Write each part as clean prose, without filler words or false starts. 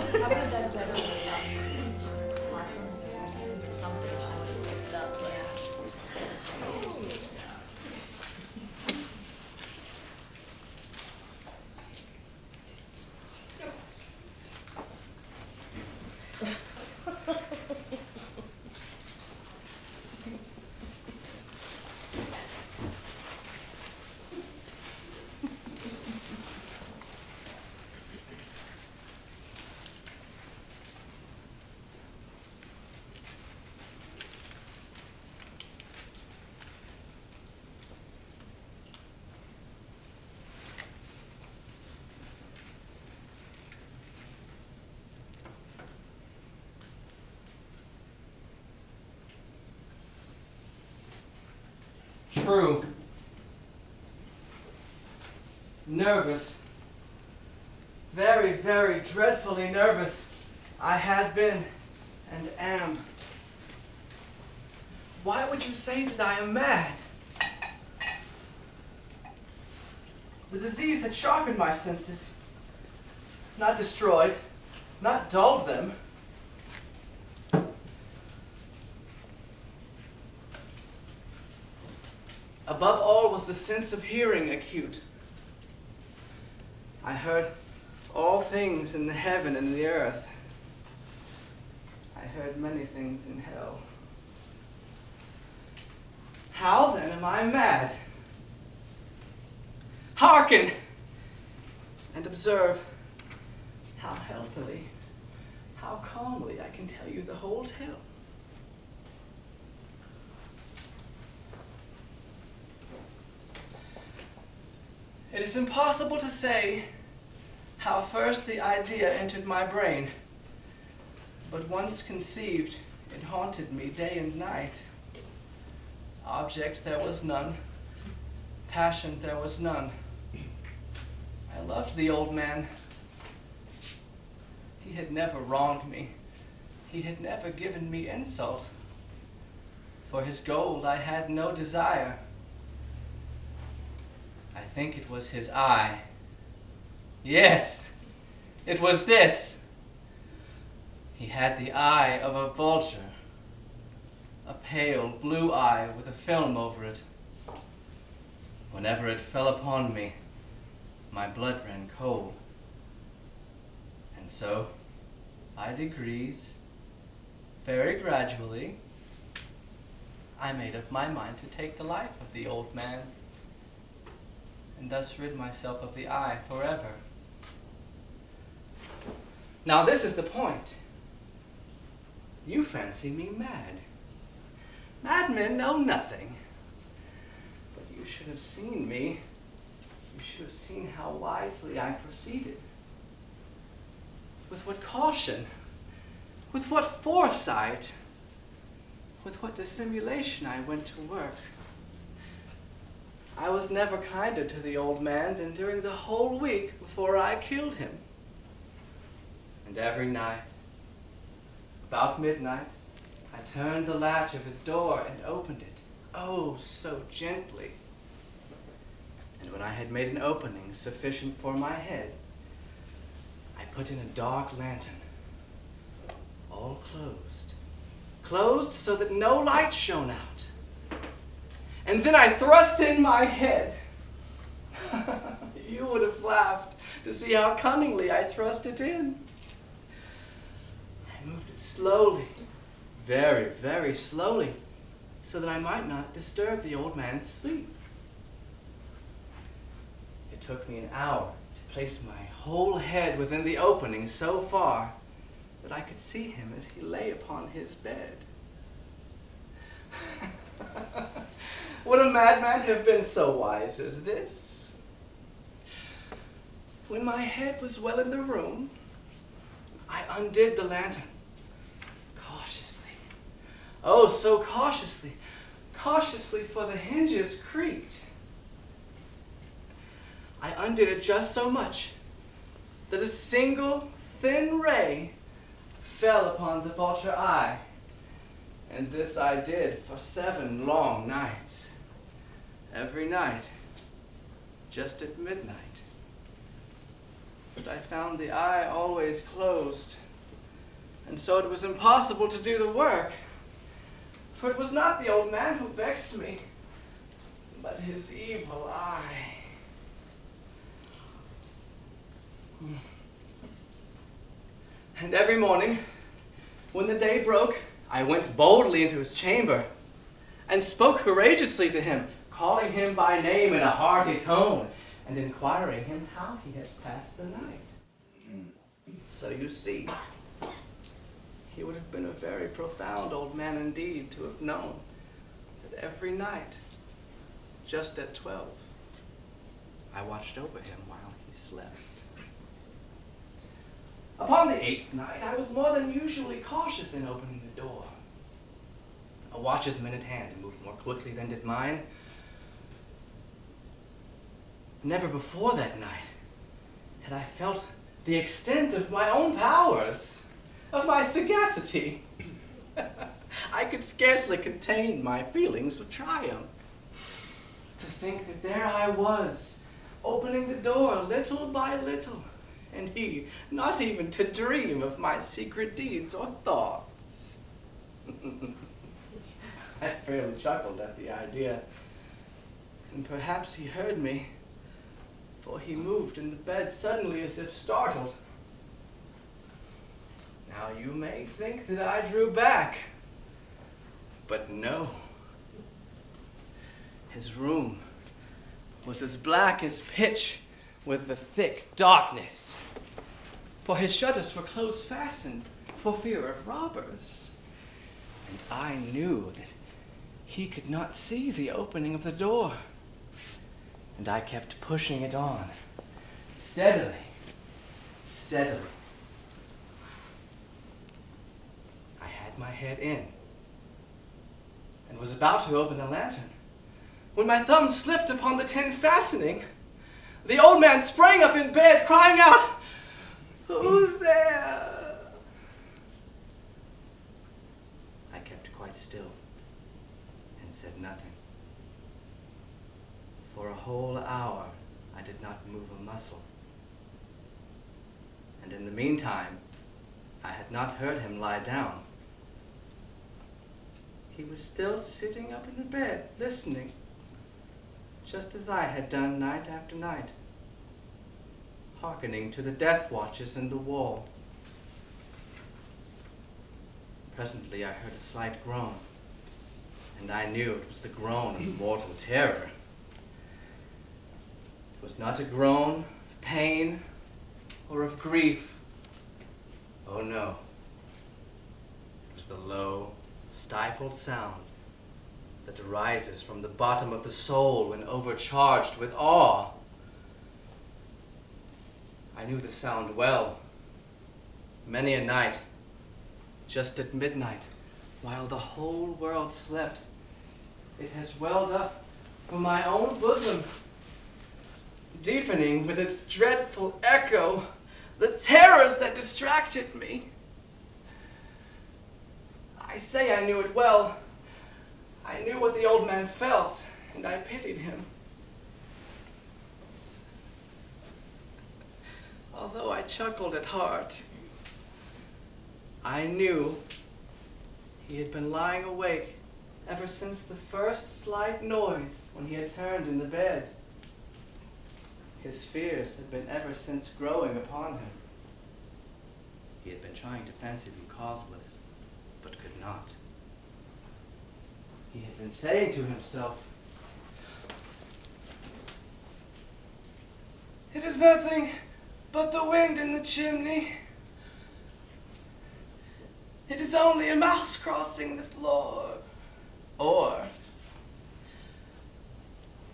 I would have done better with Watson's or something. I would have picked it up, True. Nervous. Very, very dreadfully nervous. I had been and am. Why would you say that I am mad? The disease had sharpened my senses, not destroyed, not dulled them. Above all was the sense of hearing acute. I heard all things in the heaven and the earth. I heard many things in hell. How then am I mad? Hearken and observe how healthily, how calmly I can tell you the whole tale. It is impossible to say how first the idea entered my brain, but once conceived, it haunted me day and night. Object there was none, passion there was none. I loved the old man. He had never wronged me. He had never given me insult. For his gold I had no desire. I think it was his eye. Yes, it was this. He had the eye of a vulture, a pale blue eye with a film over it. Whenever it fell upon me, my blood ran cold. And so, by degrees, very gradually, I made up my mind to take the life of the old man, and thus rid myself of the eye forever. Now this is the point. You fancy me mad. Madmen know nothing. But you should have seen me. You should have seen how wisely I proceeded. With what caution, with what foresight, with what dissimulation I went to work. I was never kinder to the old man than during the whole week before I killed him. And every night, about midnight, I turned the latch of his door and opened it, oh, so gently. And when I had made an opening sufficient for my head, I put in a dark lantern, all closed, closed so that no light shone out. And then I thrust in my head. You would have laughed to see how cunningly I thrust it in. I moved it slowly, very, very slowly, so that I might not disturb the old man's sleep. It took me an hour to place my whole head within the opening so far that I could see him as he lay upon his bed. Would a madman have been so wise as this? When my head was well in the room, I undid the lantern, cautiously. Oh, so cautiously, cautiously, for the hinges creaked. I undid it just so much that a single thin ray fell upon the vulture eye. And this I did for 7 long nights. Every night, just at midnight. but I found the eye always closed, and so it was impossible to do the work. For it was not the old man who vexed me, but his evil eye. And every morning, when the day broke, I went boldly into his chamber and spoke courageously to him, calling him by name in a hearty tone and inquiring him how he has passed the night. So you see, he would have been a very profound old man indeed to have known that every night, just at 12, I watched over him while he slept. Upon the 8th night, I was more than usually cautious in opening the door. A watch's minute hand moved more quickly than did mine. Never before that night had I felt the extent of my own powers, of my sagacity. I could scarcely contain my feelings of triumph. To think that there I was, opening the door little by little, and he not even to dream of my secret deeds or thoughts. I fairly chuckled at the idea, and perhaps he heard me, for he moved in the bed suddenly as if startled. Now you may think that I drew back, but no. His room was as black as pitch with the thick darkness, for his shutters were close fastened for fear of robbers. And I knew that he could not see the opening of the door, and I kept pushing it on, steadily. I had my head in, and was about to open the lantern, when my thumb slipped upon the tin fastening. The old man sprang up in bed, crying out, "Who's there?" I kept quite still and said nothing. For a whole hour, I did not move a muscle. And in the meantime, I had not heard him lie down. He was still sitting up in the bed, listening, just as I had done night after night, hearkening to the death watches in the wall. Presently I heard a slight groan, and I knew it was the groan of mortal terror. It was not a groan of pain or of grief. Oh no. It was the low, stifled sound that arises from the bottom of the soul when overcharged with awe. I knew the sound well. Many a night, just at midnight, while the whole world slept, it has welled up from my own bosom, deepening with its dreadful echo the terrors that distracted me. I say I knew it well. I knew what the old man felt, and I pitied him. Although I chuckled at heart, I knew he had been lying awake ever since the first slight noise when he had turned in the bed. His fears had been ever since growing upon him. He had been trying to fancy them causeless, but could not. He had been saying to himself, "It is nothing but the wind in the chimney. It is only a mouse crossing the floor." Or,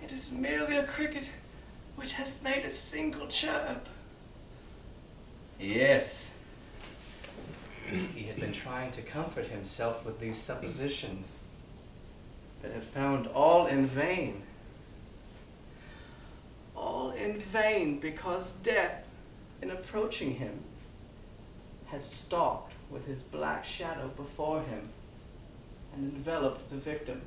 "It is merely a cricket which has made a single chirp." Yes. He had been trying to comfort himself with these suppositions, but had found all in vain. All in vain, because death, in approaching him, had stalked with his black shadow before him and enveloped the victim.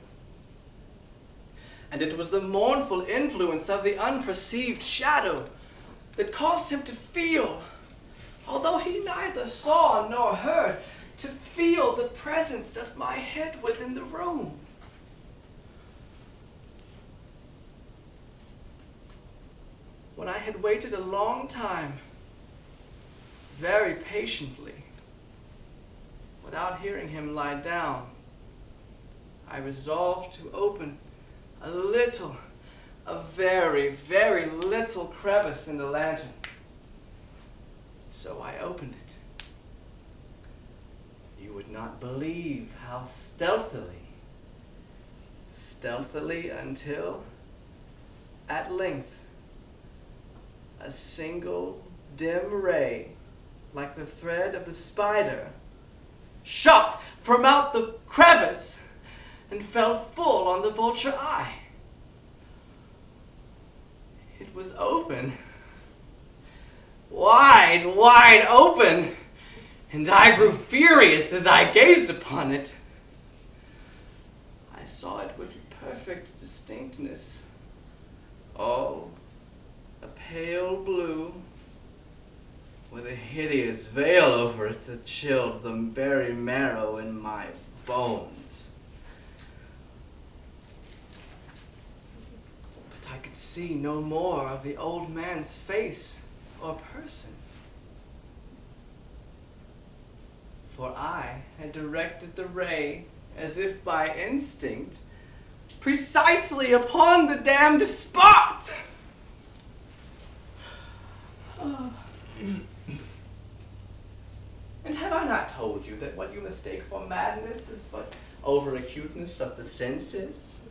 And it was the mournful influence of the unperceived shadow that caused him to feel, although he neither saw nor heard, to feel the presence of my head within the room. When I had waited a long time, very patiently, without hearing him lie down, I resolved to open a very, very little crevice in the lantern. So I opened it. You would not believe how stealthily until, at length, a single dim ray, like the thread of the spider, shot from out the crevice and fell full on the vulture eye. It was open, wide open, and I grew furious as I gazed upon it. I saw it with perfect distinctness, all a pale blue, with a hideous veil over it that chilled the very marrow in my bones. But I could see no more of the old man's face or person, for I had directed the ray, as if by instinct, precisely upon the damned spot. And have I not told you that what you mistake for madness is but over-acuteness of the senses?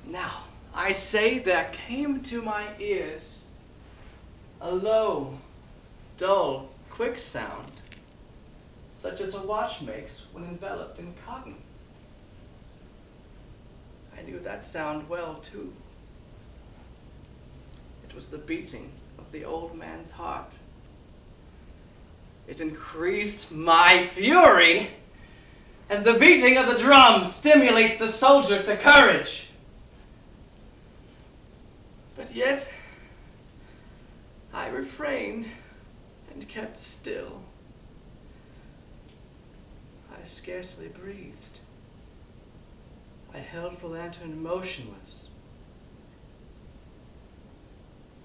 Now, I say there came to my ears a low, dull, quick sound, such as a watch makes when enveloped in cotton. I knew that sound well, too. It was the beating of the old man's heart. It increased my fury, as the beating of the drum stimulates the soldier to courage. But yet, I refrained and kept still. I scarcely breathed. I held the lantern motionless.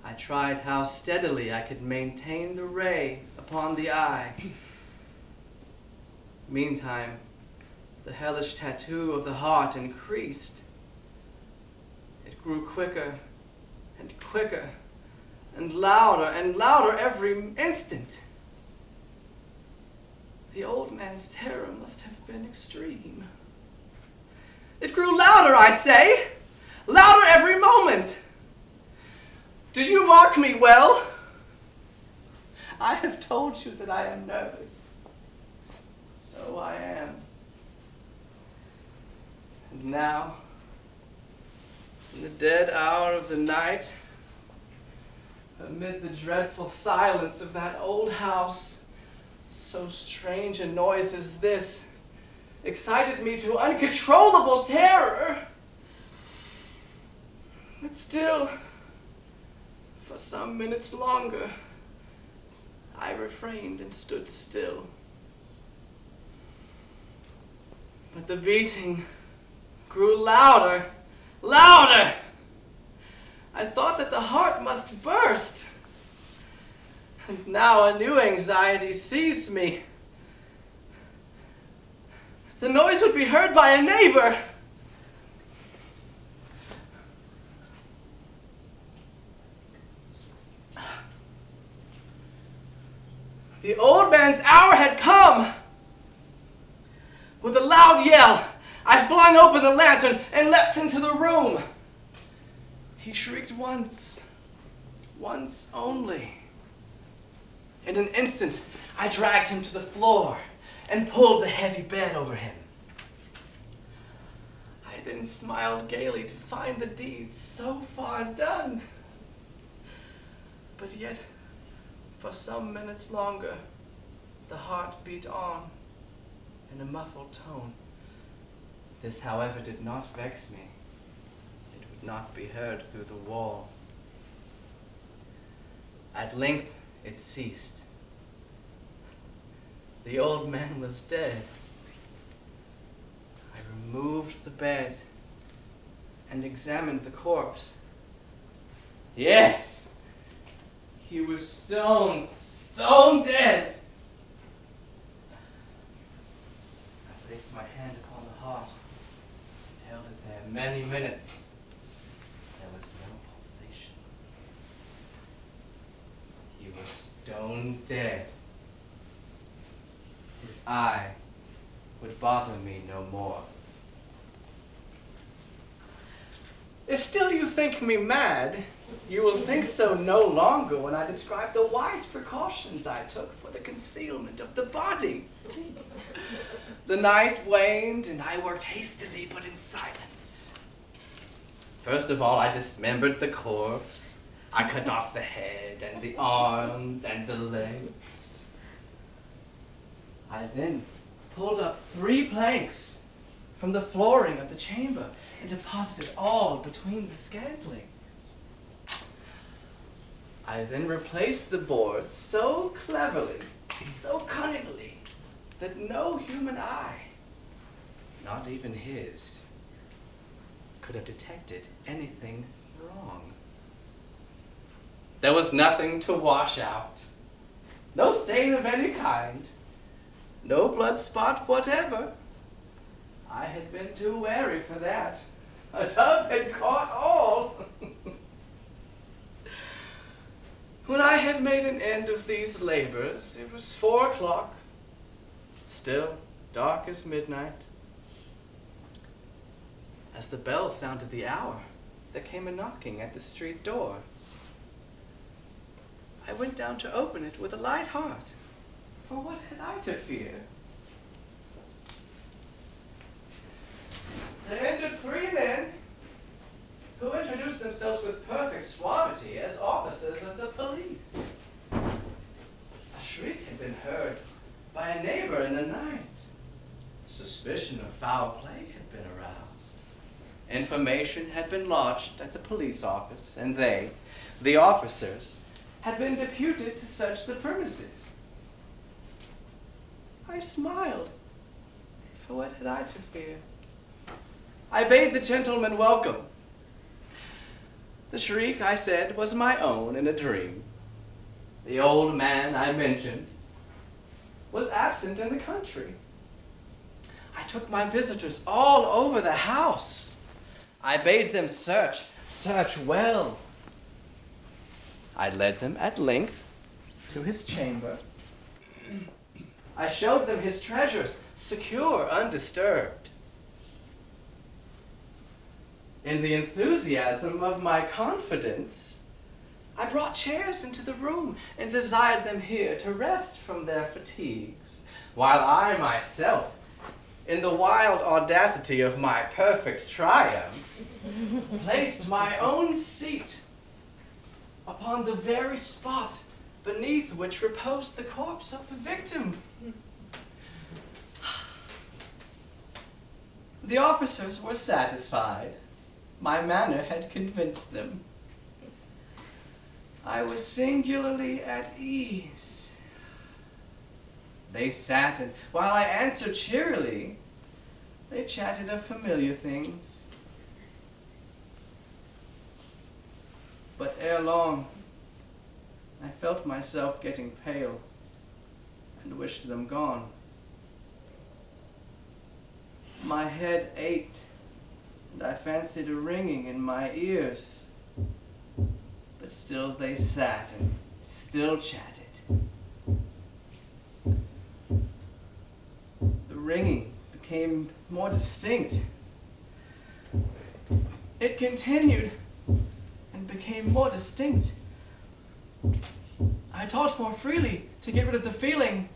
I tried how steadily I could maintain the ray upon the eye. Meantime, the hellish tattoo of the heart increased. It grew quicker and quicker, and louder every instant. The old man's terror must have been extreme. It grew louder, I say, louder every moment. Do you mark me well? I have told you that I am nervous. So I am. And now, in the dead hour of the night, amid the dreadful silence of that old house, so strange a noise as this excited me to uncontrollable terror. But still, for some minutes longer, I refrained and stood still. But the beating grew louder. I thought that the heart must burst. And now a new anxiety seized me. The noise would be heard by a neighbor. The old man's hour had come. With a loud yell, I flung open the lantern and leapt into the room. He shrieked once only. In an instant, I dragged him to the floor and pulled the heavy bed over him. I then smiled gaily to find the deed so far done. But yet, for some minutes longer, the heart beat on in a muffled tone. This, however, did not vex me. It would not be heard through the wall. At length it ceased. The old man was dead. I removed the bed and examined the corpse. Yes, he was stone dead. I placed my hand upon the heart and held it there many minutes. There was no pulsation. He was stone dead. His eye would bother me no more. If still you think me mad, you will think so no longer when I describe the wise precautions I took for the concealment of the body. The night waned, and I worked hastily but in silence. First of all, I dismembered the corpse. I cut off the head and the arms and the legs. I then pulled up 3 planks from the flooring of the chamber and deposited all between the scantlings. I then replaced the boards so cleverly, so cunningly, that no human eye, not even his, could have detected anything wrong. There was nothing to wash out, no stain of any kind, no blood spot whatever. I had been too wary for that. A tub had caught all. When I had made an end of these labors, it was 4 o'clock, still dark as midnight. As the bell sounded the hour, there came a knocking at the street door. I went down to open it with a light heart, for what had I to fear? There entered 3 men who introduced themselves with perfect suavity as officers of the police. A shriek had been heard by a neighbor in the night. Suspicion of foul play had been aroused. Information had been lodged at the police office, and they, the officers, had been deputed to search the premises. I smiled, for what had I to fear? I bade the gentleman welcome. The shriek, I said, was my own in a dream. The old man I mentioned was absent in the country. I took my visitors all over the house. I bade them search well. I led them at length to his chamber. I showed them his treasures, secure, undisturbed. In the enthusiasm of my confidence, I brought chairs into the room and desired them here to rest from their fatigues, while I myself, in the wild audacity of my perfect triumph, placed my own seat upon the very spot beneath which reposed the corpse of the victim. The officers were satisfied. My manner had convinced them. I was singularly at ease. They sat, and while I answered cheerily, they chatted of familiar things. But ere long, I felt myself getting pale and wished them gone. My head ached, and I fancied a ringing in my ears. But still they sat and still chatted. The ringing became more distinct. It continued and became more distinct. I talked more freely to get rid of the feeling,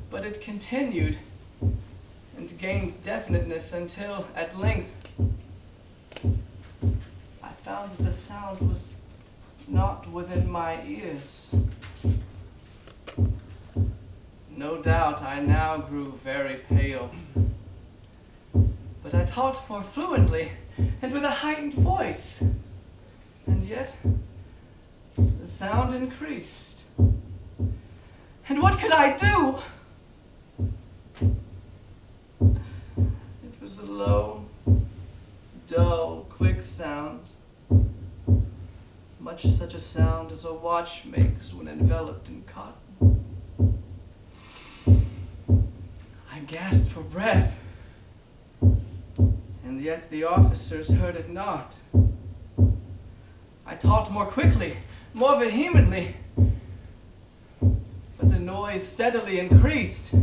but it continued and gained definiteness until, at length, I found that the sound was not within my ears. No doubt I now grew very pale, but I talked more fluently and with a heightened voice, and yet The sound increased. And what could I do? It was a low, dull, quick sound. Much such a sound as a watch makes when enveloped in cotton. I gasped for breath, and yet the officers heard it not. I talked more quickly, more vehemently, but the noise steadily increased.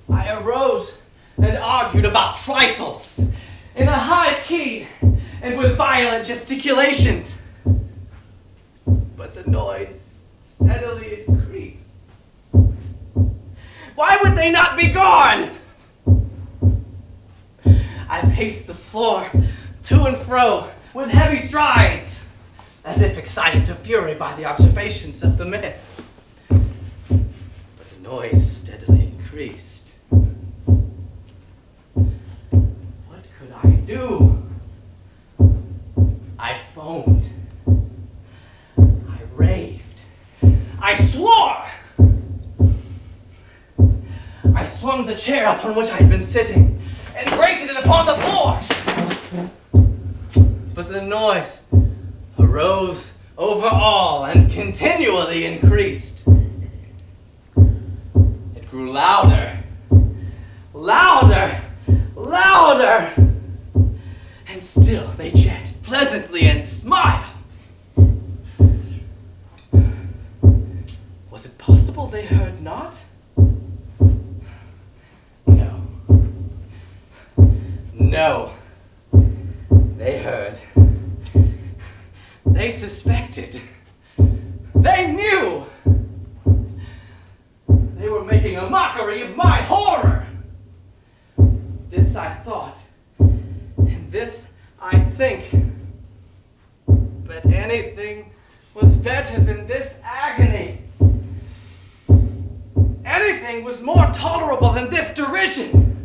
I arose and argued about trifles in a high key and with violent gesticulations, but the noise steadily increased. Why would they not be gone? I paced the floor to and fro with heavy strides, as if excited to fury by the observations of the men. But the noise steadily increased. What could I do? I foamed. I raved. I swore. I swung the chair upon which I had been sitting and grated it upon the boards. But the noise arose over all and continually increased. It grew louder, louder, louder, and still they chatted pleasantly and smiled. Was it possible they heard not? No. No. They heard. They suspected. They knew. They were making a mockery of my horror. This I thought, and this I think. But anything was better than this agony. Anything was more tolerable than this derision.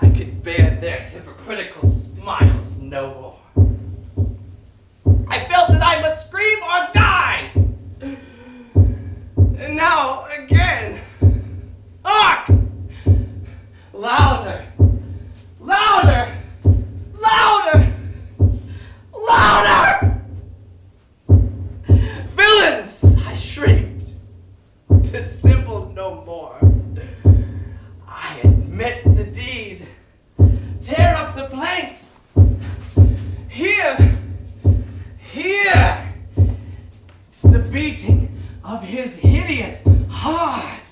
I could bear their hypocritical smiles no more. I felt that I must scream or die. And now again. Hark! Louder! Louder! Louder! Louder! Villains! I shrieked. Dissemble no more. I admit the deed. Tear up the planks. Here! Here! It's the beating of his hideous heart.